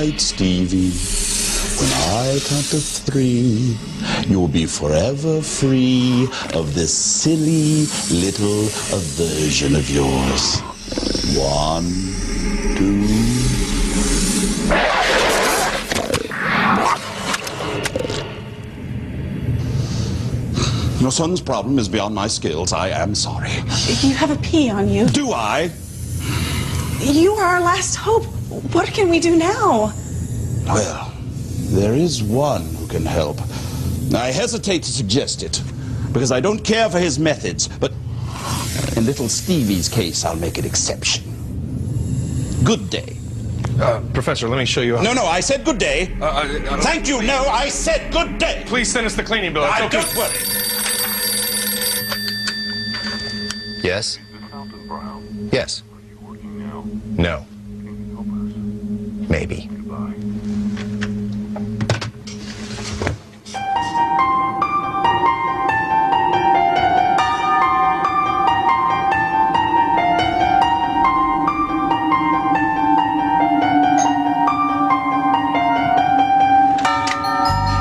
right, Stevie. When I count to 3, you'll be forever free of this silly little aversion of yours. 1, 2. Your son's problem is beyond my skills. I am sorry. You have a pea on you. Do I? You are our last hope. What can we do now? Well, there is one who can help. I hesitate to suggest it, because I don't care for his methods, but in little Stevie's case, I'll make an exception. Good day. Professor, let me show you how... No, I said good day. Thank you, no, I said good day. Please send us the cleaning bill. It's okay. Don't worry. Yes? Yes. No. Maybe.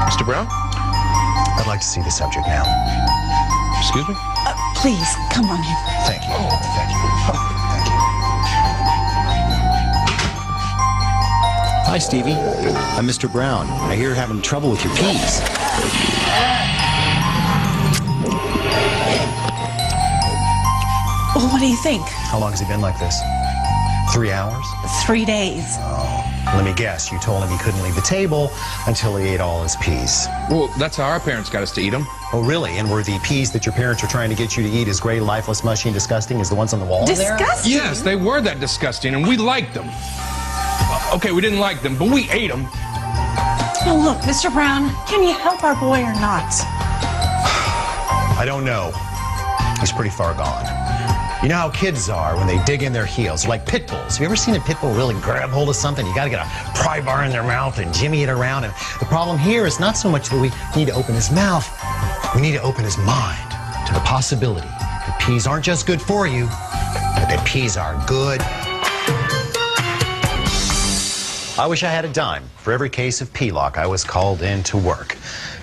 Mr. Brown? I'd like to see the subject now. Excuse me? Please, come on in. Thank you. Thank you. Thank you. Hi, Stevie. I'm Mr. Brown. I hear you're having trouble with your peas. Well, what do you think? How long has he been like this? 3 hours? 3 days. Let me guess, you told him he couldn't leave the table until he ate all his peas. Well, that's how our parents got us to eat them. Oh, really? And were the peas that your parents are trying to get you to eat as gray, lifeless, mushy, and disgusting as the ones on the wall there? Disgusting? Yes, they were that disgusting, and we liked them. Okay, we didn't like them, but we ate them. Oh, look, Mr. Brown, can you help our boy or not? I don't know. He's pretty far gone. You know how kids are when they dig in their heels. They're like pit bulls. Have you ever seen a pit bull really grab hold of something? You got to get a pry bar in their mouth and jimmy it around. And the problem here is not so much that we need to open his mouth. We need to open his mind to the possibility that peas aren't just good for you, but that peas are good. I wish I had a dime for every case of pea-lock I was called in to work.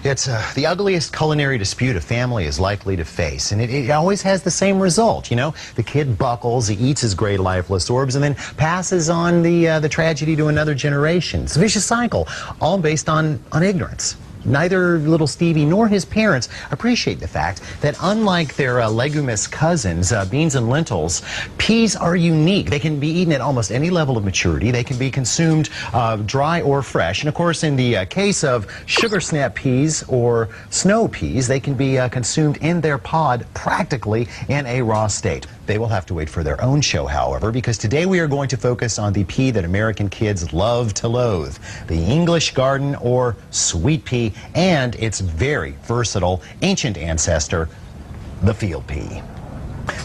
It's the ugliest culinary dispute a family is likely to face, and it always has the same result, you know? The kid buckles, he eats his gray, lifeless orbs, and then passes on the tragedy to another generation. It's a vicious cycle, all based on ignorance. Neither little Stevie nor his parents appreciate the fact that unlike their leguminous cousins, beans and lentils, peas are unique. They can be eaten at almost any level of maturity. They can be consumed dry or fresh. And of course, in the case of sugar snap peas or snow peas, they can be consumed in their pod practically in a raw state. They will have to wait for their own show, however, because today we are going to focus on the pea that American kids love to loathe, the English garden or sweet pea, and its very versatile ancient ancestor, the field pea.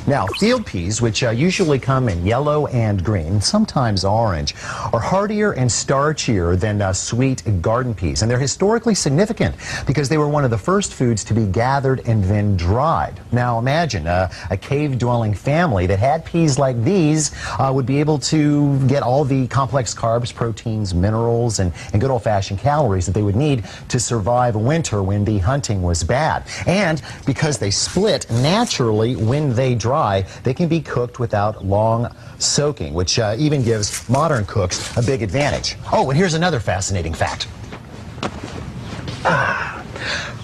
Now, field peas, which usually come in yellow and green, sometimes orange, are hardier and starchier than sweet garden peas. And they're historically significant because they were one of the first foods to be gathered and then dried. Now, imagine a cave-dwelling family that had peas like these would be able to get all the complex carbs, proteins, minerals, and good old-fashioned calories that they would need to survive a winter when the hunting was bad. And because they split naturally when they dry, they can be cooked without long soaking, which even gives modern cooks a big advantage. Oh, and here's another fascinating fact.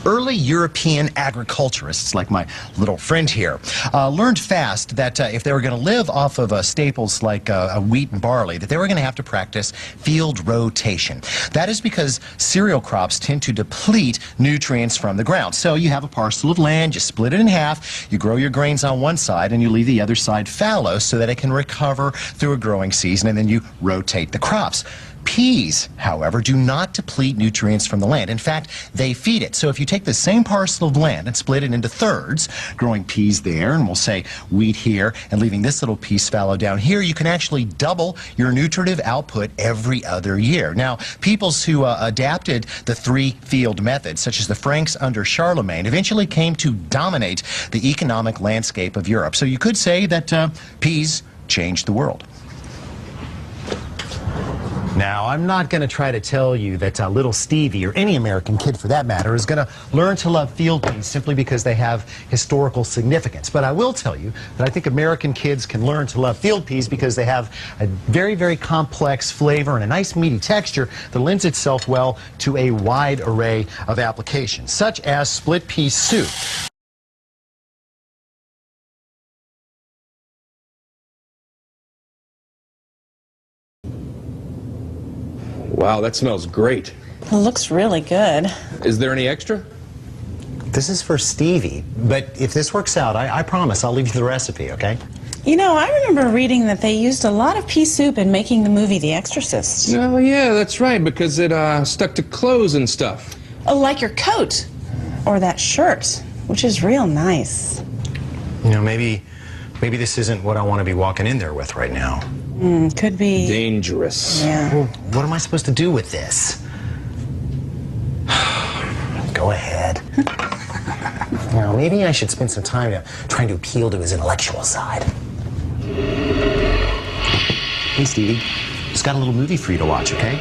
Early European agriculturists, like my little friend here, learned fast that if they were going to live off of staples like wheat and barley, that they were going to have to practice field rotation. That is because cereal crops tend to deplete nutrients from the ground. So you have a parcel of land, you split it in half, you grow your grains on one side, and you leave the other side fallow so that it can recover through a growing season, and then you rotate the crops. Peas, however, do not deplete nutrients from the land. In fact, they feed it. So if you take the same parcel of land and split it into thirds, growing peas there, and we'll say wheat here, and leaving this little piece fallow down here, you can actually double your nutritive output every other year. Now, peoples who adapted the three-field method, such as the Franks under Charlemagne, eventually came to dominate the economic landscape of Europe. So you could say that peas changed the world. Now, I'm not going to try to tell you that little Stevie, or any American kid for that matter, is going to learn to love field peas simply because they have historical significance. But I will tell you that I think American kids can learn to love field peas because they have a very, very complex flavor and a nice meaty texture that lends itself well to a wide array of applications, such as split pea soup. Wow, that smells great. It looks really good. Is there any extra? This is for Stevie, but if this works out, I promise I'll leave you the recipe, okay? You know, I remember reading that they used a lot of pea soup in making the movie The Exorcist. Oh, yeah, that's right, because it stuck to clothes and stuff. Oh, like your coat. Or that shirt, which is real nice. You know, maybe this isn't what I want to be walking in there with right now. Could be. Dangerous. Yeah. Well, what am I supposed to do with this? Go ahead. You know, maybe I should spend some time trying to appeal to his intellectual side. Hey, Stevie. Just got a little movie for you to watch, okay?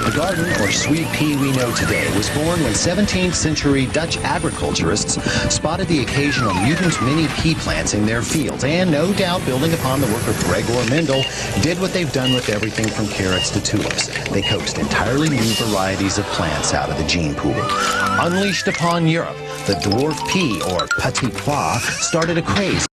The garden, or sweet pea we know today, was born when 17th century Dutch agriculturists spotted the occasional mutant mini pea plants in their fields, and no doubt building upon the work of Gregor Mendel, did what they've done with everything from carrots to tulips. They coaxed entirely new varieties of plants out of the gene pool. Unleashed upon Europe, the dwarf pea, or petit pois, started a craze